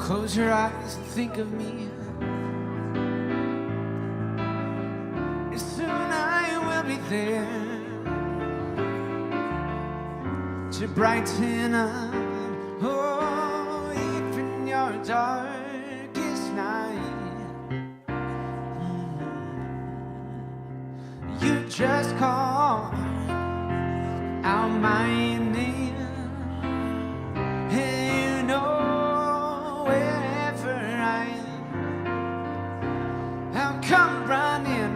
Close your eyes and think of me. And soon I will be there to brighten up, oh, even your darkest night. You just call out my name, and you know wherever I am, I'll come running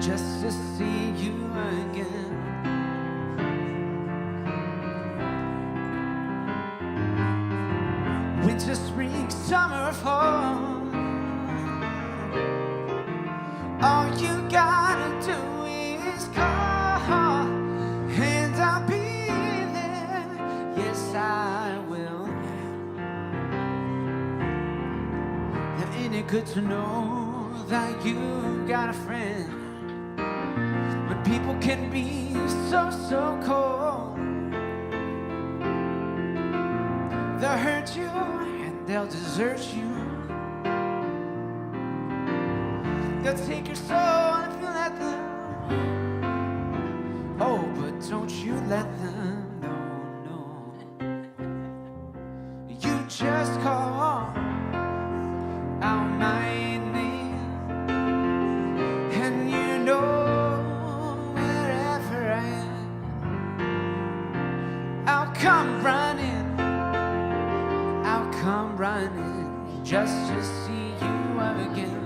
just to see you again. Winter, spring, summer, fall, all you gotta do is call, and I'll be there. Yes, I will. Now, ain't it good to know that you got a friend? But people can be so, so cold. They'll hurt you and they'll desert you. They'll take your soul if you let them. Oh, but don't you let them. No, no. You just call out my name, and you know wherever I am, I'll come running. I'll come running just to see you again.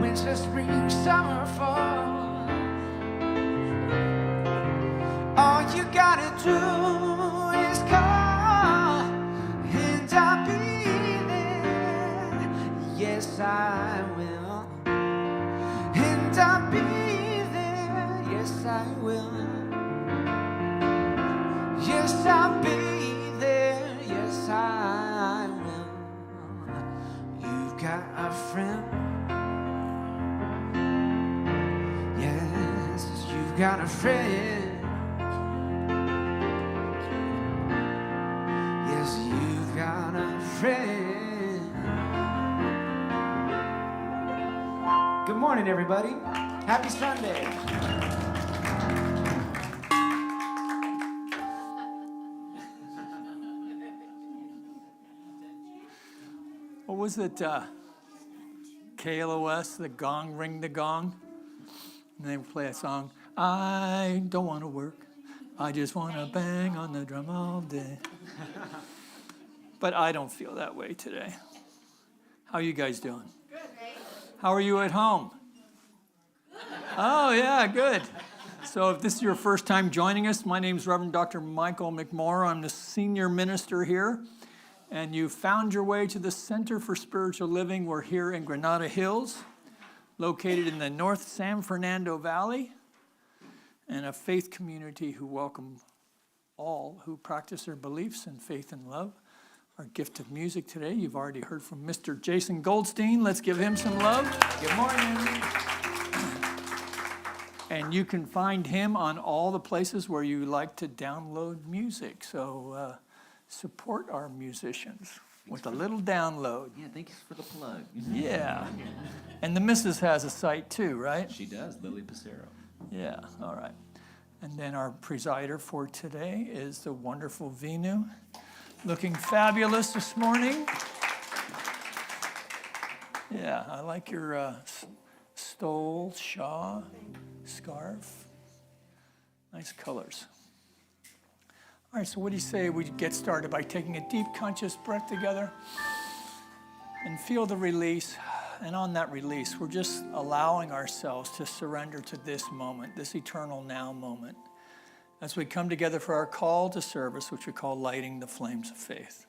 Winter, spring, summer, fall, all you gotta do is call, and I'll be there. Yes, I will. And I'll be there. Yes, I will. Yes, I'll be there. Yes, I will. You've got a friend. Yes, you've got a friend. Yes, you've got a friend. Good morning, everybody. Happy Sunday. What was it? KLOS, the gong, ring the gong. And they play a song. I don't want to work. I just want to bang on the drum all day. But I don't feel that way today. How are you guys doing? Good, right? How are you at home? Oh, yeah, good. So if this is your first time joining us, my name is Reverend Dr. Michael McMorrow. I'm the senior minister here. And you found your way to the Center for Spiritual Living. We're here in Granada Hills, located in the North San Fernando Valley, and a faith community who welcome all who practice their beliefs in faith and love. Our gift of music today, you've already heard from Mr. Jason Goldstein. Let's give him some love. Good morning. And you can find him on all the places where you like to download music. So support our musicians with a little download. Yeah, thanks for the plug. Yeah. And the missus has a site too, right? She does, Lily Pissarro. Yeah, all right. And then our presider for today is the wonderful Vinu, looking fabulous this morning. Yeah, I like your stole, shawl, scarf. Nice colors. All right, so what do you say we get started by taking a deep, conscious breath together and feel the release. And on that release, we're just allowing ourselves to surrender to this moment, this eternal now moment, as we come together for our call to service, which we call lighting the flames of faith.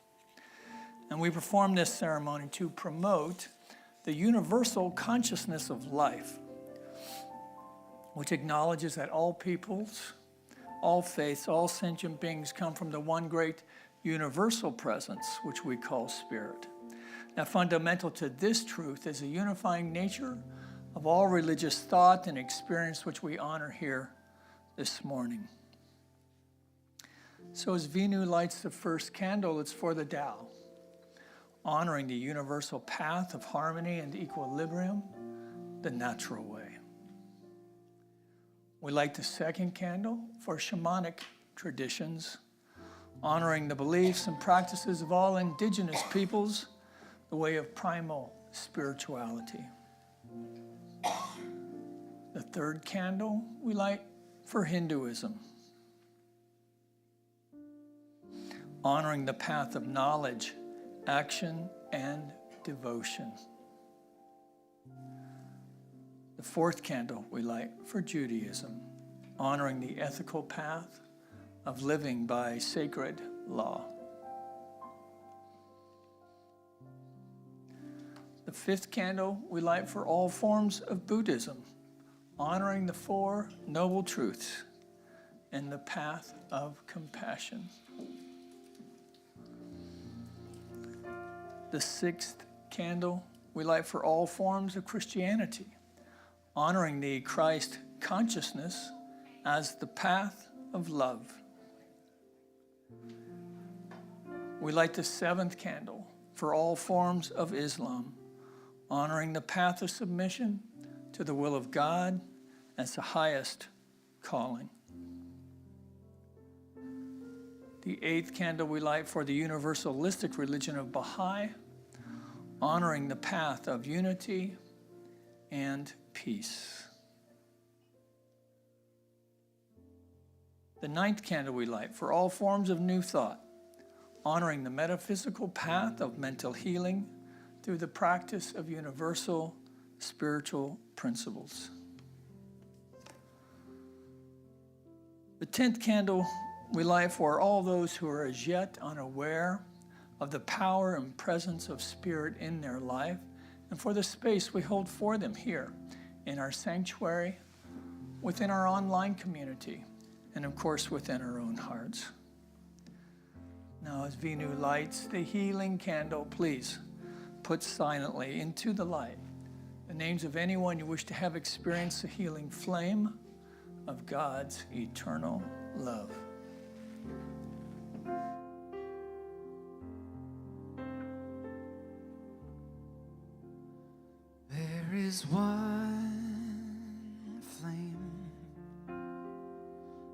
And we perform this ceremony to promote the universal consciousness of life, which acknowledges that all peoples, all faiths, all sentient beings come from the one great universal presence, which we call spirit. Now, fundamental to this truth is the unifying nature of all religious thought and experience, which we honor here this morning. So as Vinu lights the first candle, it's for the Tao, honoring the universal path of harmony and equilibrium, the natural way. We light the second candle for shamanic traditions, honoring the beliefs and practices of all indigenous peoples, the way of primal spirituality. The third candle we light for Hinduism, honoring the path of knowledge, action, and devotion. The fourth candle we light for Judaism, honoring the ethical path of living by sacred law. The fifth candle we light for all forms of Buddhism, honoring the Four Noble Truths and the path of compassion. The sixth candle we light for all forms of Christianity, honoring the Christ consciousness as the path of love. We light the seventh candle for all forms of Islam, honoring the path of submission to the will of God as the highest calling. The eighth candle we light for the universalistic religion of Baha'i, honoring the path of unity and peace. The ninth candle we light for all forms of New Thought, honoring the metaphysical path of mental healing through the practice of universal spiritual principles. The 10th candle we light for all those who are as yet unaware of the power and presence of Spirit in their life, and for the space we hold for them here in our sanctuary, within our online community, and of course within our own hearts. Now as Vinu lights the healing candle, please put silently into the light the names of anyone you wish to have experienced the healing flame of God's eternal love. There is one flame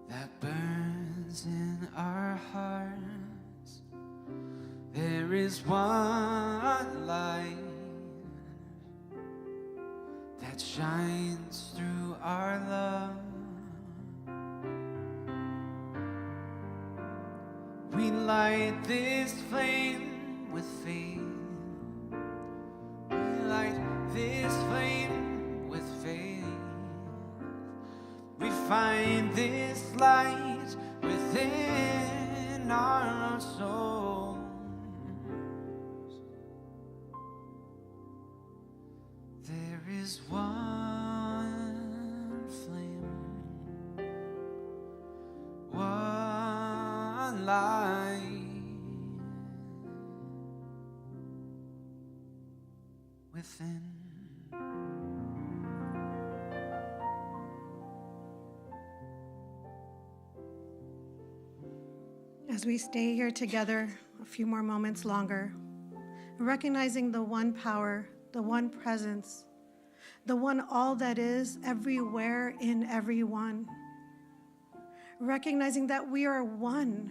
that burns in our hearts. There is one light that shines through our love. We light this flame with faith. We light this flame with faith. We find this light within our souls. There is one flame, one light within. As we stay here together a few more moments longer, recognizing the one power, the one presence, the one all that is everywhere in everyone, recognizing that we are one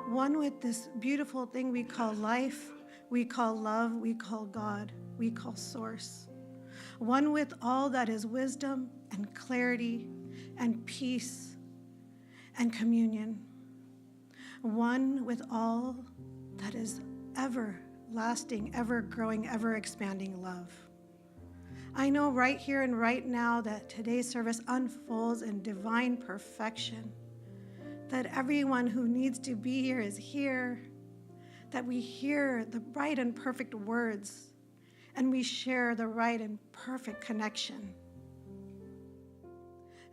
with this beautiful thing we call life, we call love, we call God, we call Source, one with all that is wisdom and clarity and peace and communion, one with all that is everlasting, ever growing, ever expanding love. I know right here and right now that today's service unfolds in divine perfection, that everyone who needs to be here is here, that we hear the right and perfect words, and we share the right and perfect connection.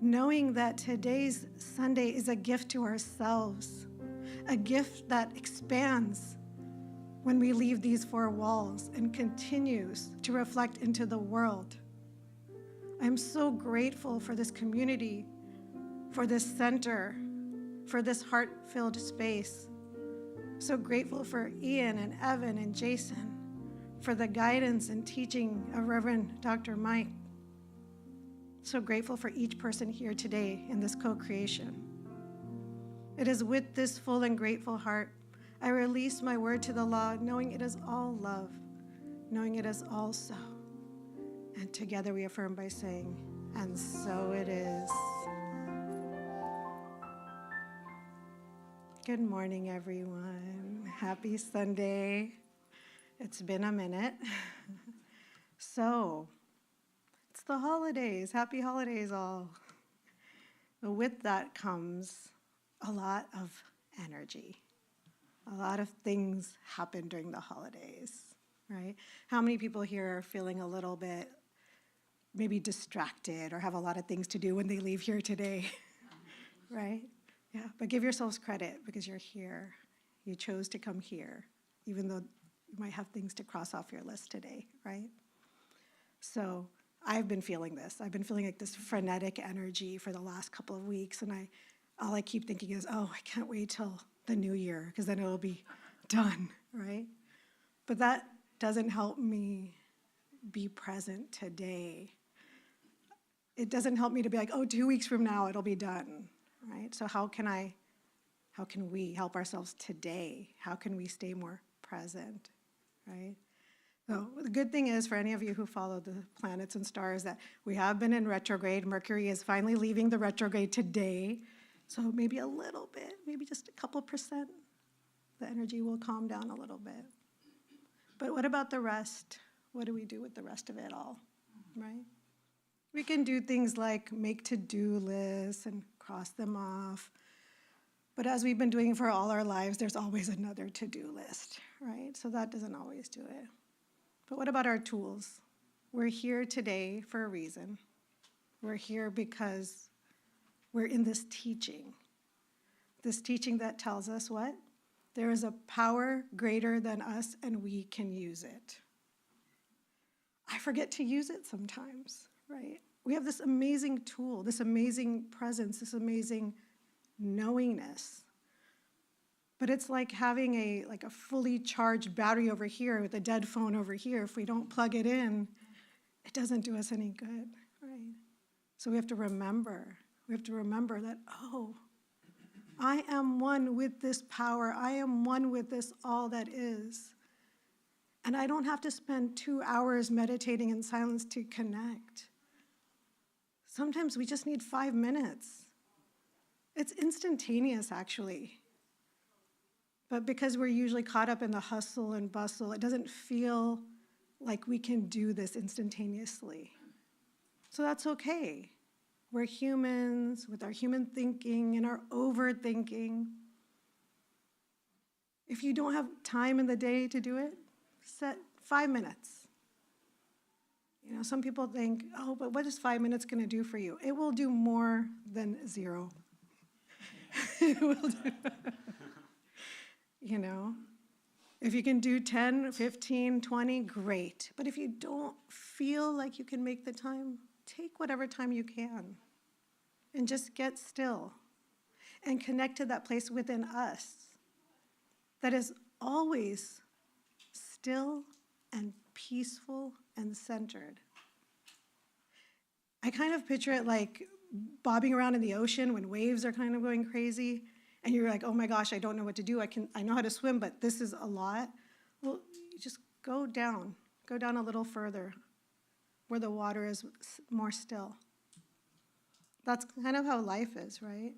Knowing that today's Sunday is a gift to ourselves, a gift that expands when we leave these four walls and continues to reflect into the world. I'm so grateful for this community, for this center, for this heart-filled space. So grateful for Ian and Evan and Jason, for the guidance and teaching of Reverend Dr. Mike. So grateful for each person here today in this co-creation. It is with this full and grateful heart, I release my word to the law, knowing it is all love, knowing it is all so. And together we affirm by saying, and so it is. Good morning, everyone. Happy Sunday. It's been a minute. So, it's the holidays. Happy holidays, all. With that comes a lot of energy. A lot of things happen during the holidays, right? How many people here are feeling a little bit maybe distracted or have a lot of things to do when they leave here today, right? Yeah, but give yourselves credit because you're here. You chose to come here, even though you might have things to cross off your list today, right? So I've been feeling this. I've been feeling like this frenetic energy for the last couple of weeks, and all I keep thinking is, oh, I can't wait till the new year because then it'll be done, right? But that doesn't help me be present today. It doesn't help me to be like, oh, 2 weeks from now it'll be done, right? So how can we help ourselves today? How can we stay more present, right? So the good thing is for any of you who follow the planets and stars that we have been in retrograde. Mercury is finally leaving the retrograde today. So maybe a little bit, maybe just a couple %, the energy will calm down a little bit. But what about the rest? What do we do with the rest of it all, right? We can do things like make to-do lists and cross them off. But as we've been doing for all our lives, there's always another to-do list, right? So that doesn't always do it. But what about our tools? We're here today for a reason. We're here because we're in this teaching that tells us what? There is a power greater than us and we can use it. I forget to use it sometimes, right? We have this amazing tool, this amazing presence, this amazing knowingness. But it's like having a fully charged battery over here with a dead phone over here. If we don't plug it in, it doesn't do us any good, right? So we have to remember that, oh, I am one with this power. I am one with this all that is. And I don't have to spend 2 hours meditating in silence to connect. Sometimes we just need 5 minutes. It's instantaneous, actually. But because we're usually caught up in the hustle and bustle, it doesn't feel like we can do this instantaneously. So that's okay. We're humans with our human thinking and our overthinking. If you don't have time in the day to do it, set 5 minutes. You know, some people think, oh, but what is 5 minutes going to do for you? It will do more than 0. It will do. You know, if you can do 10, 15, 20, great. But if you don't feel like you can make the time, take whatever time you can and just get still and connect to that place within us that is always still and peaceful and centered. I kind of picture it like bobbing around in the ocean when waves are kind of going crazy and you're like, oh my gosh, I don't know what to do. I know how to swim, but this is a lot. Well, you just go down a little further where the water is more still. That's kind of how life is, right?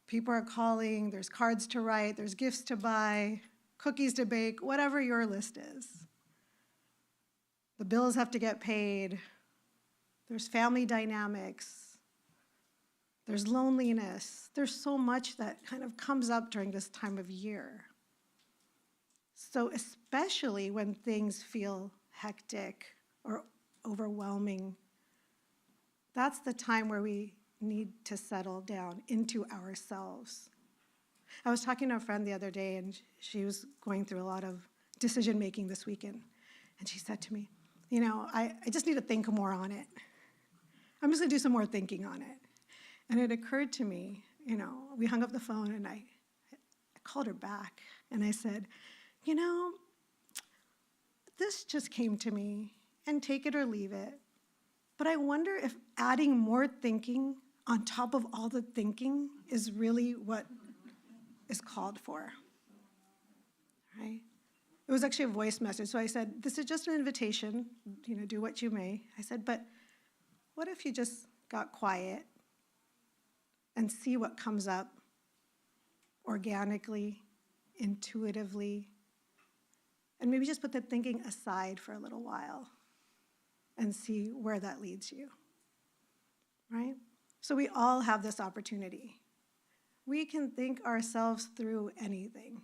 People are calling, there's cards to write, there's gifts to buy, cookies to bake, whatever your list is. The bills have to get paid. There's family dynamics. There's loneliness. There's so much that kind of comes up during this time of year. So especially when things feel hectic or overwhelming, that's the time where we need to settle down into ourselves. I was talking to a friend the other day, and she was going through a lot of decision-making this weekend, and she said to me, you know, I just need to think more on it. I'm just gonna do some more thinking on it. And it occurred to me, we hung up the phone and I called her back and I said, this just came to me, and take it or leave it. But I wonder if adding more thinking on top of all the thinking is really what is called for, right? It was actually a voice message. So I said, this is just an invitation, do what you may. I said, but what if you just got quiet and see what comes up organically, intuitively, and maybe just put the thinking aside for a little while and see where that leads you, right? So we all have this opportunity. We can think ourselves through anything.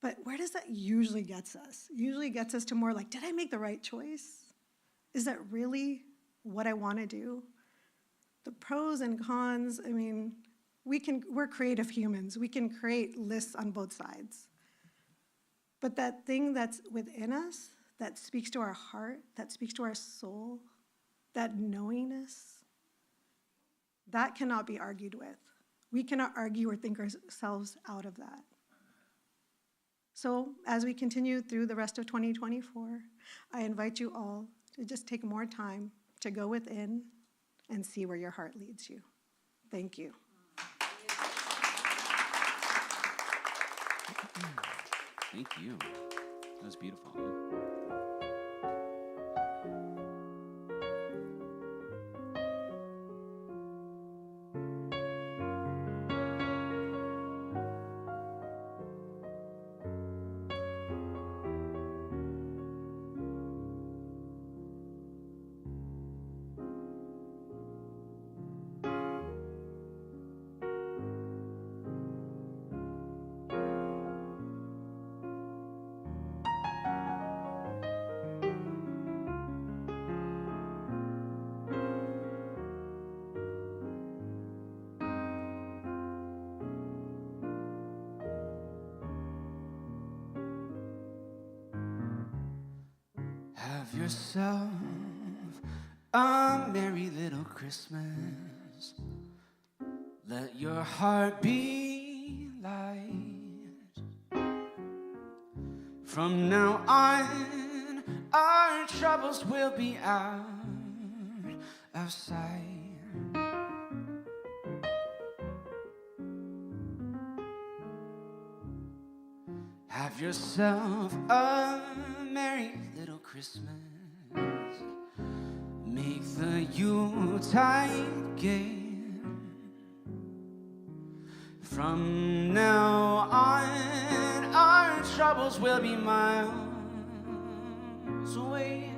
But where does that usually get us? Usually gets us to more like, did I make the right choice? Is that really what I want to do? The pros and cons, we're creative humans. We can create lists on both sides. But that thing that's within us, that speaks to our heart, that speaks to our soul, that knowingness, that cannot be argued with. We cannot argue or think ourselves out of that. So as we continue through the rest of 2024, I invite you all to just take more time to go within and see where your heart leads you. Thank you. Thank you. That was beautiful. Have yourself a merry little Christmas. Let your heart be light. From now on, our troubles will be out of sight. Have yourself a merry little Christmas. Make the Yuletide gay. From now on, our troubles will be miles away.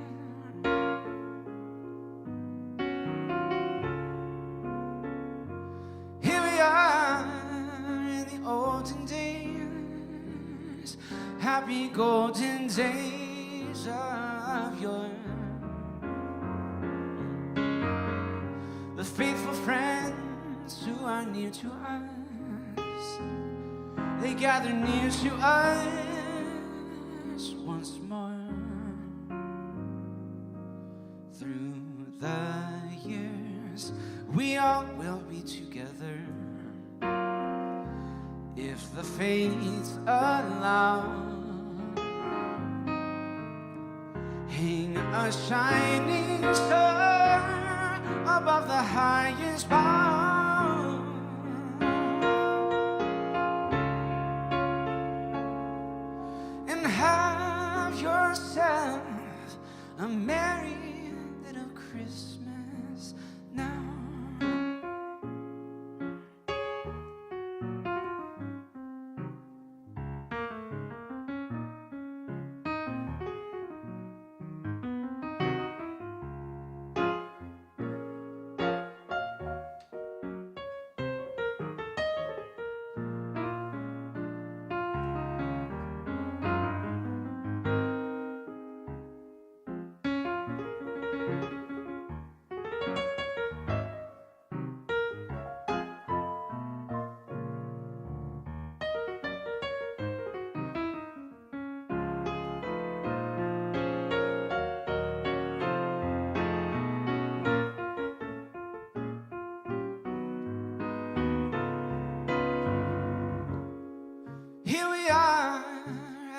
Here we are in the olden days, happy golden days of yore. The faithful friends who are near to us, they gather near to us once more. Through the years, we all will be together, if the fates allow. Hang a shining star above the highest bough, and have yourself a merry little Christmas now.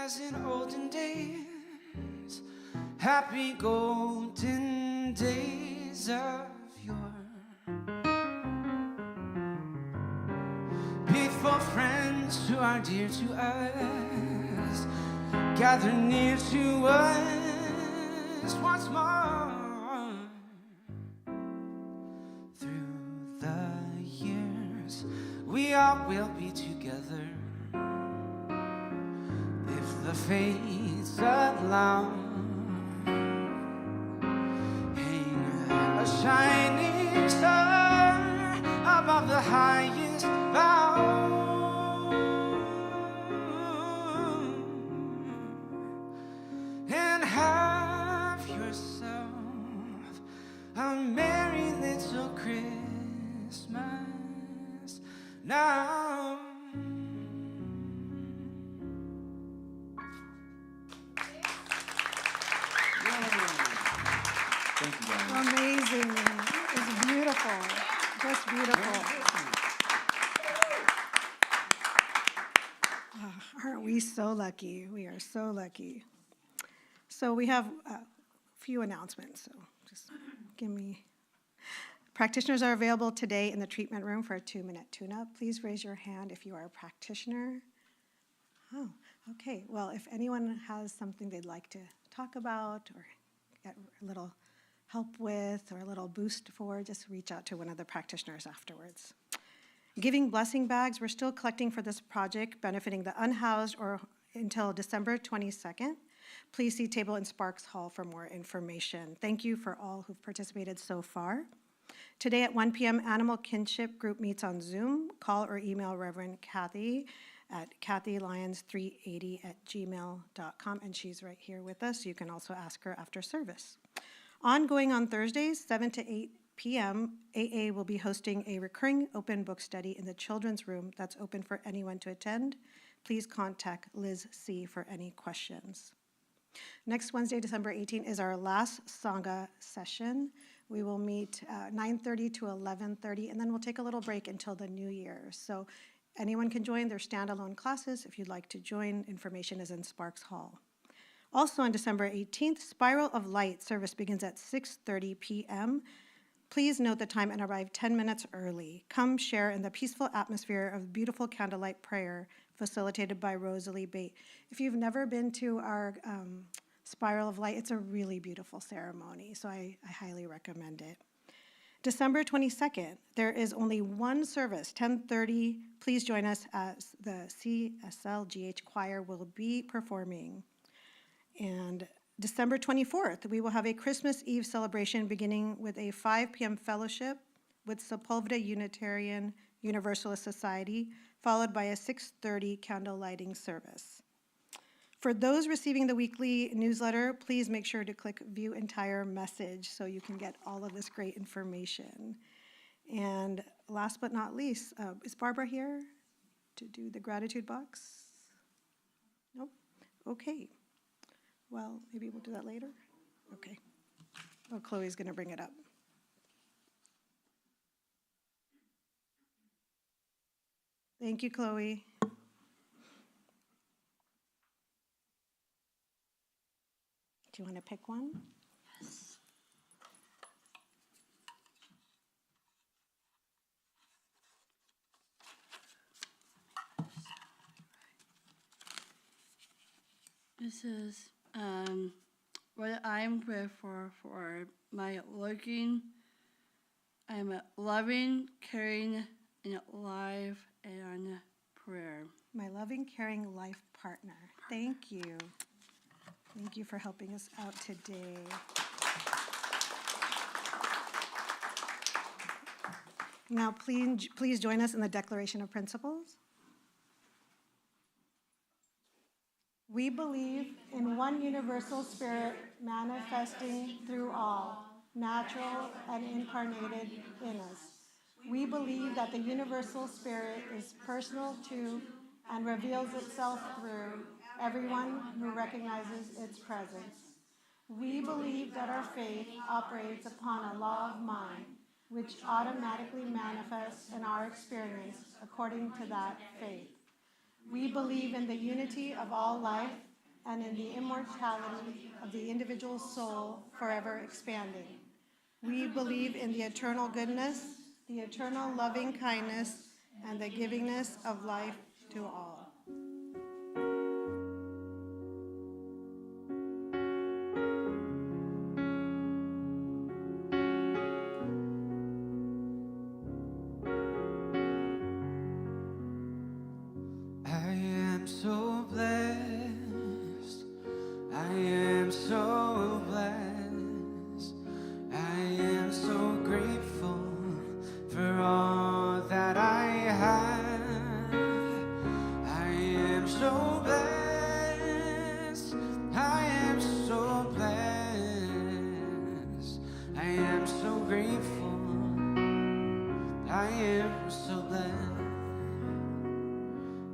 as in olden days, happy golden days of yore. Faithful friends who are dear to us, gather near to us once more. Through the years, we all will be together, if the fates allow. Hang a shining star above the highest bough, and have yourself a merry little Christmas now. Thank you, guys. Amazing. It's beautiful. Just beautiful. Oh, aren't we so lucky? We are so lucky. So we have a few announcements. So just give me. Practitioners are available today in the treatment room for a 2-minute tune-up. Please raise your hand if you are a practitioner. Oh, okay. Well, if anyone has something they'd like to talk about or get a little help with or a little boost for, just reach out to one of the practitioners afterwards. Giving blessing bags, we're still collecting for this project benefiting the unhoused or until December 22nd. Please see table in Sparks Hall for more information. Thank you for all who've participated so far. Today at 1 p.m., Animal Kinship Group meets on Zoom. Call or email Reverend Kathy at kathylyons380@gmail.com, and she's right here with us. You can also ask her after service. Ongoing on Thursdays, 7 to 8 p.m., AA will be hosting a recurring open book study in the children's room that's open for anyone to attend. Please contact Liz C. for any questions. Next Wednesday, December 18th, is our last Sangha session. We will meet 9:30 to 11:30, and then we'll take a little break until the new year. So anyone can join their standalone classes. If you'd like to join, information is in Sparks Hall. Also on December 18th, Spiral of Light service begins at 6:30 p.m. Please note the time and arrive 10 minutes early. Come share in the peaceful atmosphere of beautiful candlelight prayer facilitated by Rosalie Bate. If you've never been to our Spiral of Light, it's a really beautiful ceremony, so I highly recommend it. December 22nd, there is only one service, 10:30. Please join us as the CSLGH choir will be performing. And December 24th, we will have a Christmas Eve celebration beginning with a 5 p.m. fellowship with Sepulveda Unitarian Universalist Society, followed by a 6:30 candle lighting service. For those receiving the weekly newsletter, please make sure to click View Entire Message so you can get all of this great information. And last but not least, is Barbara here to do the gratitude box? Nope. Okay. Well, maybe we'll do that later? Okay. Oh, Chloe's going to bring it up. Thank you, Chloe. Do you want to pick one? Yes. This is what I'm grateful for my looking. I'm a loving, caring, and alive and prayer. My loving, caring life partner. Thank you. Thank you for helping us out today. Now, please join us in the Declaration of Principles. We believe in one universal spirit manifesting through all, natural and incarnated in us. We believe that the universal spirit is personal to and reveals itself through everyone who recognizes its presence. We believe that our faith operates upon a law of mind, which automatically manifests in our experience according to that faith. We believe in the unity of all life and in the immortality of the individual soul forever expanding. We believe in the eternal goodness, the eternal loving kindness, and the givingness of life to all. I am so blessed. I am so blessed. I am so grateful for all that I have. I am so blessed. I am so blessed. I am so grateful. I am so blessed.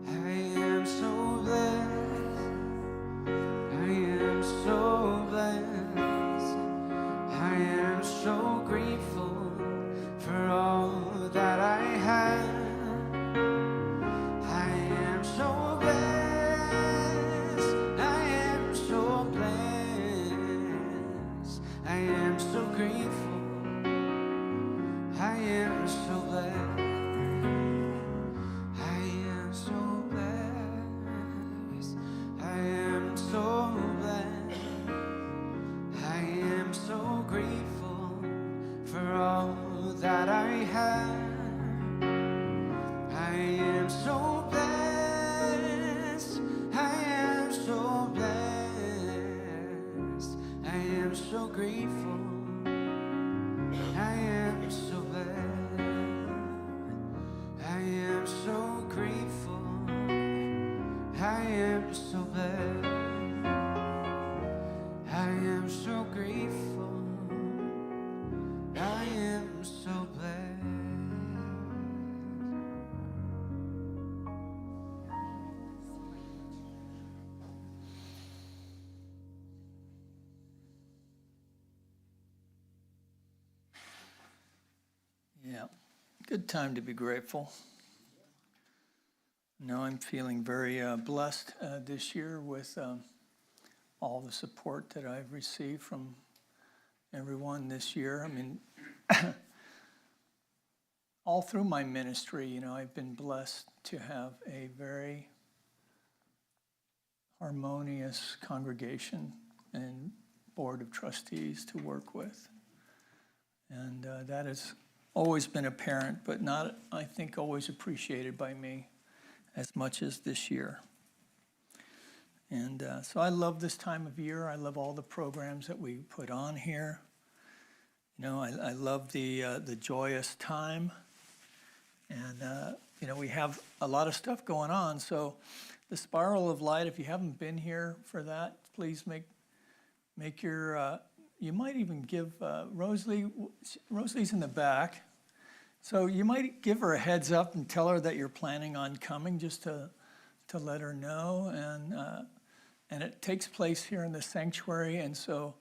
I am so blessed. I am so blessed. I am so grateful for all that I have. I am so blessed. I am so blessed. I am so grateful. I am so blessed. I am so blessed. I am so blessed. I am so grateful for all that I have. I am so blessed. I am so blessed. I am so grateful. I am so blessed. I am so grateful. I am so blessed. I am so grateful. I am so blessed. Yeah, good time to be grateful. No, I'm feeling very blessed this year with all the support that I've received from everyone this year. I mean, all through my ministry, you know, I've been blessed to have a very harmonious congregation and board of trustees to work with. And that has always been apparent, but not, I think, always appreciated by me as much as this year. And so I love this time of year. I love all the programs that we put on here. You know, I love the joyous time. And, you know, we have a lot of stuff going on. So the Spiral of Light, if you haven't been here for that, please make your, you might even give Rosalie's in the back. So you might give her a heads up and tell her that you're planning on coming, just to let her know. And it takes place here in the sanctuary, and so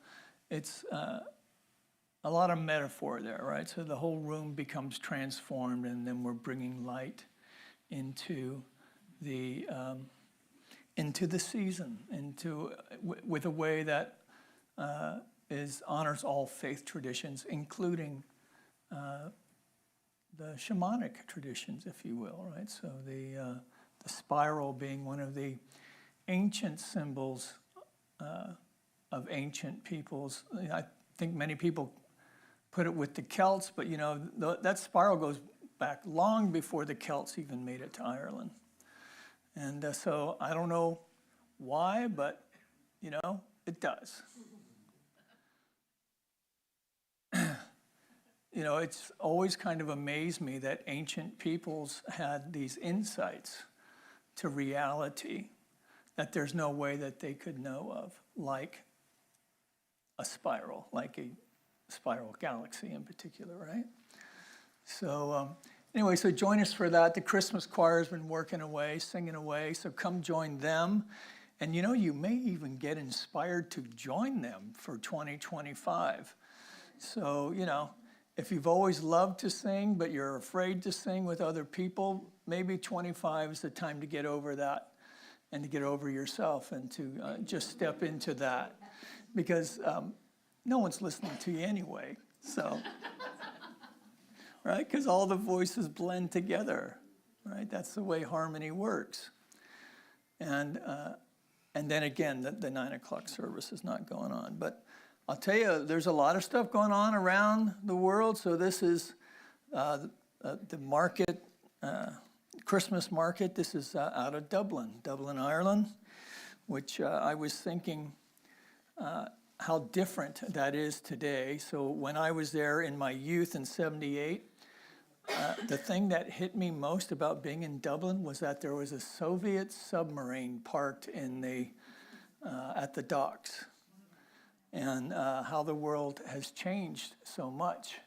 it's a lot of metaphor there, right? So the whole room becomes transformed, and then we're bringing light into the season, with a way that honors all faith traditions, including the shamanic traditions, if you will, right? So the spiral being one of the ancient symbols of ancient peoples. I think many people put it with the Celts, but you know, that spiral goes back long before the Celts even made it to Ireland. And so I don't know why, but you know, it does. You know, it's always kind of amazed me that ancient peoples had these insights to reality that there's no way that they could know of, like a spiral, like a spiral galaxy in particular, right? So anyway, so join us for that. The Christmas choir has been working away, singing away, so come join them. And you know, you may even get inspired to join them for 2025. So, you know, if you've always loved to sing, but you're afraid to sing with other people, maybe 25 is the time to get over that and to get over yourself and to just step into that. Because no one's listening to you anyway, so, right? Because all the voices blend together, right? That's the way harmony works. And then again, the 9 o'clock service is not going on. But I'll tell you, there's a lot of stuff going on around the world. So this is the market, Christmas market. This is out of Dublin, Ireland, which I was thinking how different that is today. So when I was there in my youth in 78, the thing that hit me most about being in Dublin was that there was a Soviet submarine parked in at the docks, and how the world has changed so much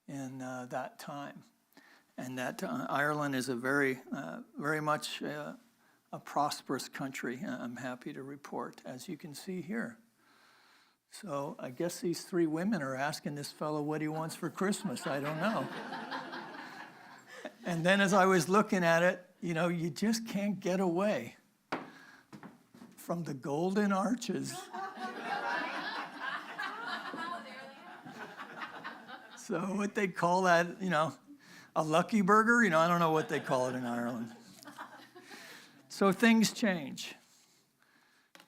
in that time. And that Ireland is a very much a prosperous country, I'm happy to report, as you can see here. So I guess these 3 women are asking this fellow what he wants for Christmas. I don't know. And then as I was looking at it, you just can't get away from the golden arches. So what they call that, a lucky burger? I don't know what they call it in Ireland. So things change.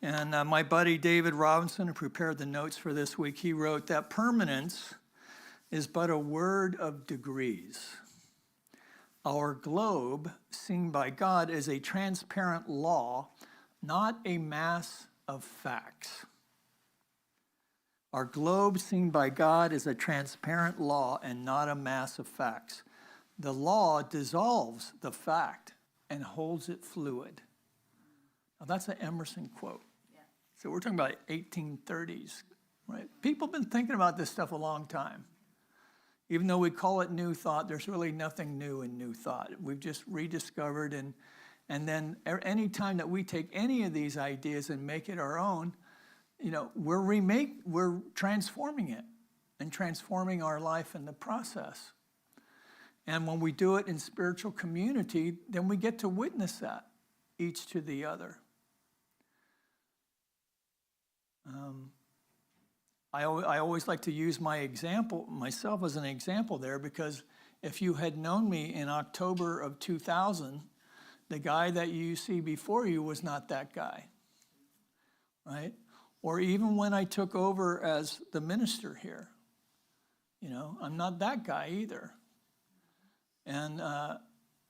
And my buddy David Robinson, who prepared the notes for this week, he wrote that permanence is but a word of degrees. Our globe, seen by God, is a transparent law, not a mass of facts. Our globe, seen by God, is a transparent law and not a mass of facts. The law dissolves the fact and holds it fluid. Now, that's an Emerson quote. Yeah. So we're talking about 1830s, right? People have been thinking about this stuff a long time. Even though we call it new thought, there's really nothing new in new thought. We've just rediscovered, and then any time that we take any of these ideas and make it our own, we're transforming it and transforming our life in the process. And when we do it in spiritual community, then we get to witness that, each to the other. I always like to use myself as an example there, because if you had known me in October of 2000, the guy that you see before you was not that guy, right? Or even when I took over as the minister here, I'm not that guy either. And,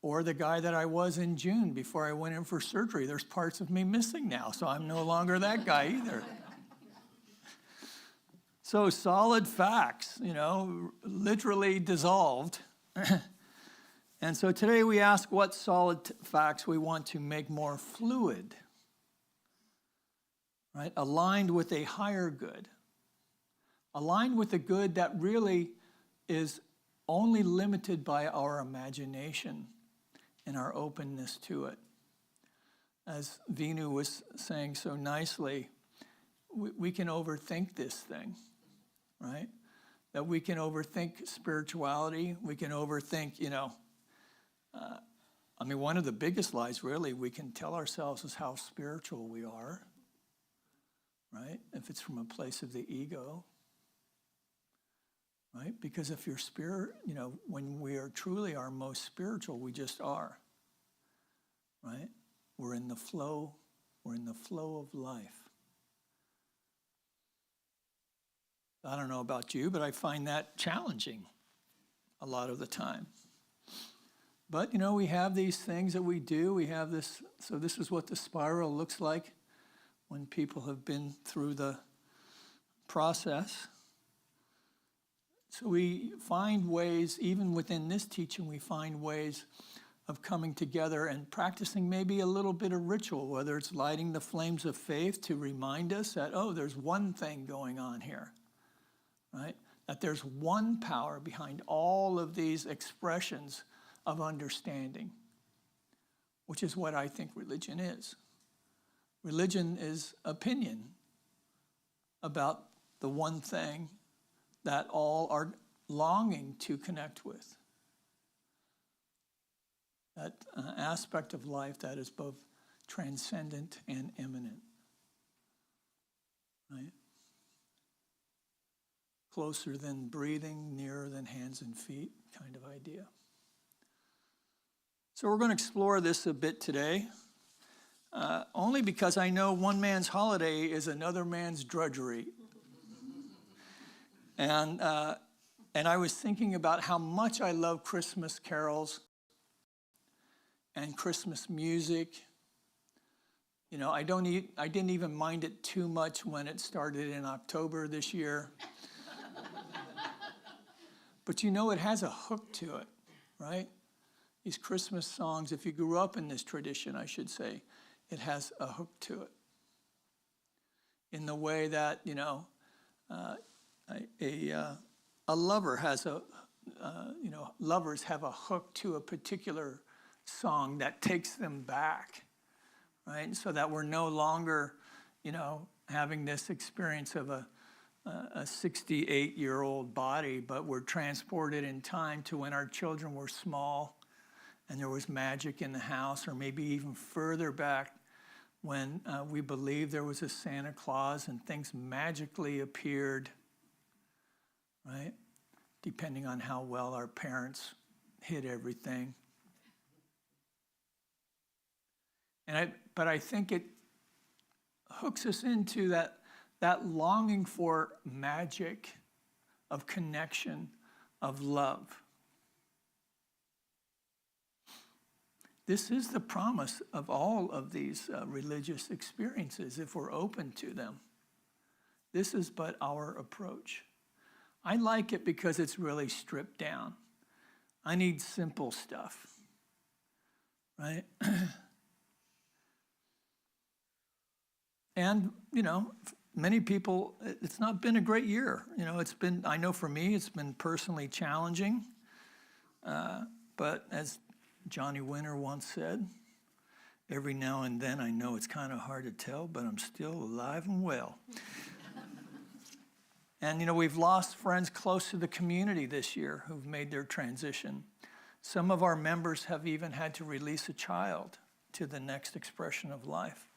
or the guy that I was in June before I went in for surgery. There's parts of me missing now, so I'm no longer that guy either. So solid facts, literally dissolved. And so today we ask what solid facts we want to make more fluid, right? Aligned with a higher good. Aligned with a good that really is only limited by our imagination and our openness to it. As Vinu was saying so nicely, we can overthink this thing, right? That we can overthink spirituality. We can overthink, one of the biggest lies really we can tell ourselves is how spiritual we are, right? If it's from a place of the ego, right? Because if you're when we are truly our most spiritual, we just are, right? We're in the flow of life. I don't know about you, but I find that challenging a lot of the time. But, we have these things that we do. We have this, so this is what the spiral looks like when people have been through the process. So we find ways, even within this teaching, we find ways of coming together and practicing maybe a little bit of ritual, whether it's lighting the flames of faith to remind us that, there's one thing going on here, right? That there's one power behind all of these expressions of understanding, which is what I think religion is. Religion is opinion about the one thing that all are longing to connect with. That aspect of life that is both transcendent and imminent, right? Closer than breathing, nearer than hands and feet kind of idea. So we're going to explore this a bit today, only because I know one man's holiday is another man's drudgery. And I was thinking about how much I love Christmas carols and Christmas music. You know, I didn't even mind it too much when it started in October this year. But you know, it has a hook to it, right? These Christmas songs, if you grew up in this tradition, I should say, it has a hook to it. In the way that, you know, a lover has lovers have a hook to a particular song that takes them back, right? So that we're no longer, you know, having this experience of a 68-year-old body, but we're transported in time to when our children were small and there was magic in the house, or maybe even further back when we believed there was a Santa Claus and things magically appeared, right? Depending on how well our parents hid everything. But I think it hooks us into that longing for magic, of connection, of love. This is the promise of all of these religious experiences, if we're open to them. This is but our approach. I like it because it's really stripped down. I need simple stuff, right? And, you know, many people, it's not been a great year. You know, I know for me, it's been personally challenging. But as Johnny Winter once said, every now and then I know it's kind of hard to tell, but I'm still alive and well. And, you know, we've lost friends close to the community this year who've made their transition. Some of our members have even had to release a child to the next expression of life.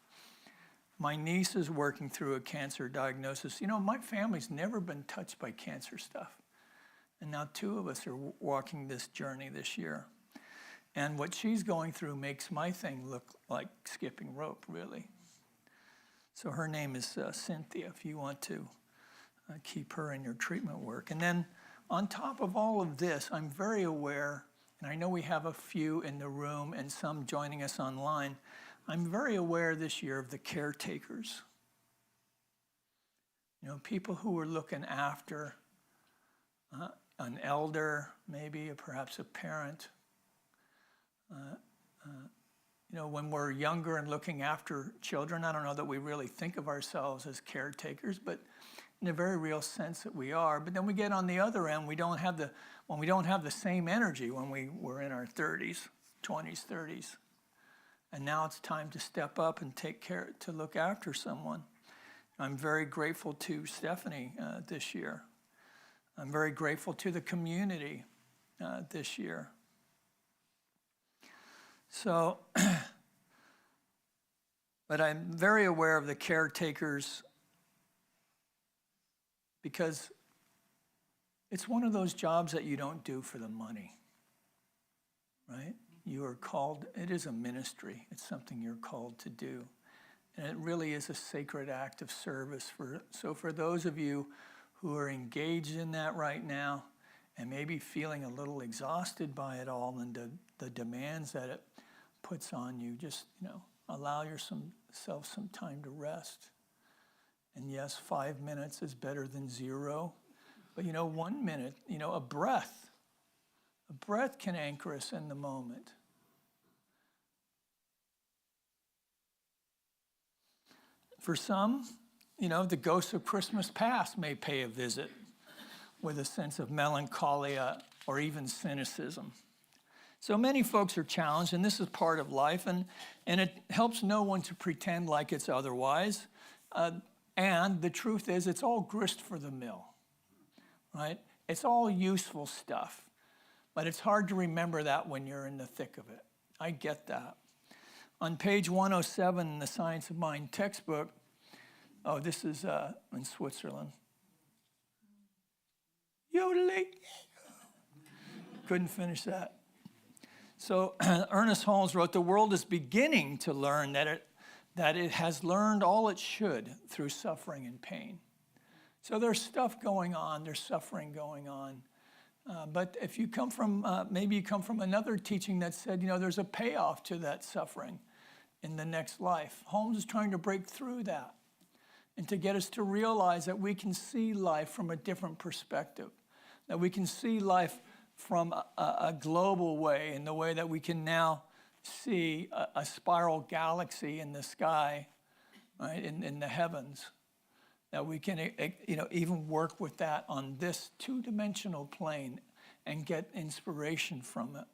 My niece is working through a cancer diagnosis. You know, my family's never been touched by cancer stuff. And now 2 of us are walking this journey this year. And what she's going through makes my thing look like skipping rope, really. So her name is Cynthia, if you want to keep her in your treatment work. And then on top of all of this, I'm very aware, and I know we have a few in the room and some joining us online, I'm very aware this year of the caretakers. You know, people who are looking after an elder, maybe, or perhaps a parent. You know, when we're younger and looking after children, I don't know that we really think of ourselves as caretakers, but in a very real sense that we are. But then we get on the other end, we don't have the same energy when we were in our 30s, 20s, 30s. And now it's time to step up and take care, to look after someone. I'm very grateful to Stephanie this year. I'm very grateful to the community this year. So, but I'm very aware of the caretakers because it's one of those jobs that you don't do for the money, right? You are called, it is a ministry. It's something you're called to do. And it really is a sacred act of service. So for those of you who are engaged in that right now and maybe feeling a little exhausted by it all and the demands that it puts on you, just, you know, allow yourself some time to rest. And yes, 5 minutes is better than 0. But, you know, 1 minute, you know, a breath can anchor us in the moment. For some, you know, the ghosts of Christmas past may pay a visit with a sense of melancholia or even cynicism. So many folks are challenged, and this is part of life, and it helps no one to pretend like it's otherwise. And the truth is, it's all grist for the mill, right? It's all useful stuff, but it's hard to remember that when you're in the thick of it. I get that. On page 107 in the Science of Mind textbook, oh, this is in Switzerland. Yodeling. Couldn't finish that. So Ernest Holmes wrote, the world is beginning to learn that it has learned all it should through suffering and pain. So there's stuff going on, there's suffering going on. But if you come from, maybe you come from another teaching that said, there's a payoff to that suffering in the next life. Holmes is trying to break through that and to get us to realize that we can see life from a different perspective, that we can see life from a global way, in the way that we can now see a spiral galaxy in the sky, right, in the heavens, that we can even work with that on this two-dimensional plane and get inspiration from it.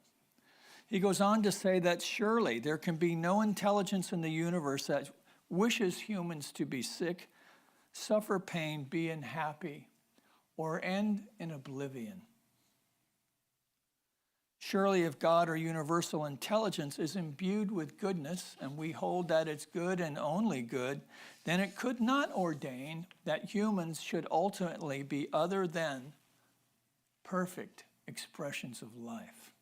He goes on to say that surely there can be no intelligence in the universe that wishes humans to be sick, suffer pain, be unhappy, or end in oblivion. Surely if God or universal intelligence is imbued with goodness, and we hold that it's good and only good, then it could not ordain that humans should ultimately be other than perfect expressions of life.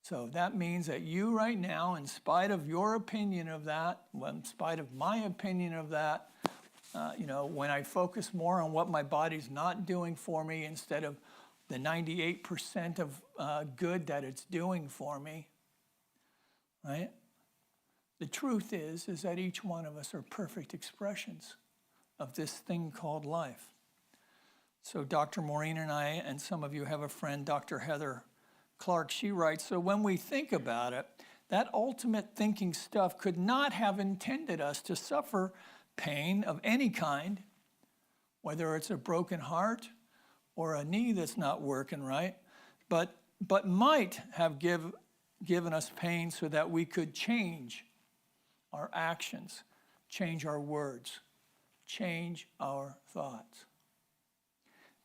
So that means that you right now, in spite of your opinion of that, in spite of my opinion of that, when I focus more on what my body's not doing for me instead of the 98% of good that it's doing for me, right? The truth is that each one of us are perfect expressions of this thing called life. So Dr. Maureen and I, and some of you have a friend, Dr. Heather Clark, she writes, so when we think about it, that ultimate thinking stuff could not have intended us to suffer pain of any kind, whether it's a broken heart or a knee that's not working right, but might have given us pain so that we could change our actions, change our words, change our thoughts.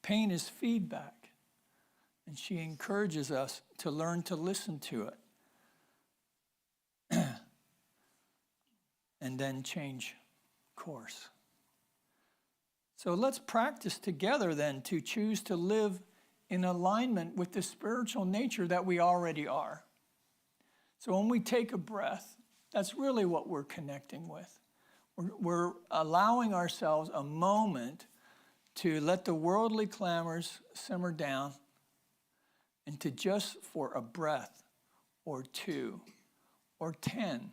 Pain is feedback, and she encourages us to learn to listen to it and then change course. So let's practice together then to choose to live in alignment with the spiritual nature that we already are. So when we take a breath, that's really what we're connecting with. We're allowing ourselves a moment to let the worldly clamors simmer down and to just for a breath or 2 or 10,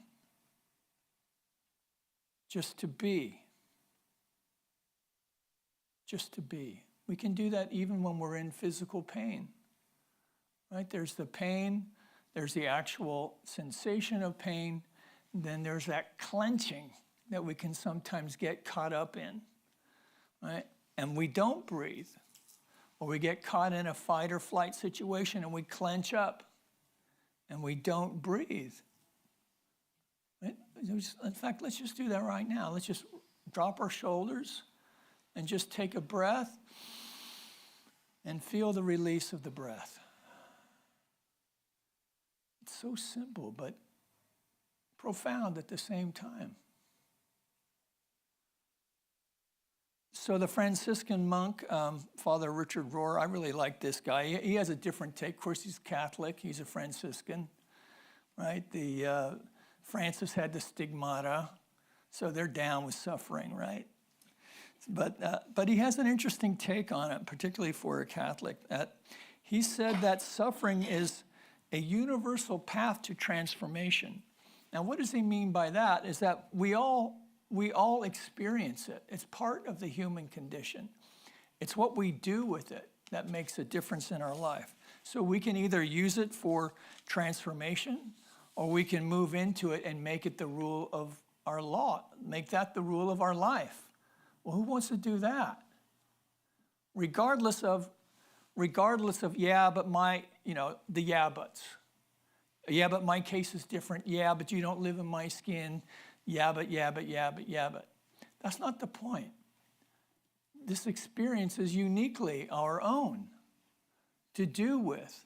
just to be. Just to be. We can do that even when we're in physical pain, right? There's the pain, there's the actual sensation of pain, and then there's that clenching that we can sometimes get caught up in, right? And we don't breathe, or we get caught in a fight or flight situation and we clench up and we don't breathe. Right? In fact, let's just do that right now. Let's just drop our shoulders and just take a breath and feel the release of the breath. It's so simple, but profound at the same time. So the Franciscan monk, Father Richard Rohr, I really like this guy. He has a different take. Of course, he's Catholic. He's a Franciscan, right? Francis had the stigmata, so they're down with suffering, right? But he has an interesting take on it, particularly for a Catholic. He said that suffering is a universal path to transformation. Now, what does he mean by that? Is that we all experience it. It's part of the human condition. It's what we do with it that makes a difference in our life. So we can either use it for transformation, or we can move into it and make it the rule of our law, make that the rule of our life. Well, who wants to do that? Regardless of, yeah, but the yeah buts. Yeah, but my case is different. Yeah, but you don't live in my skin. Yeah, but. That's not the point. This experience is uniquely our own to do with,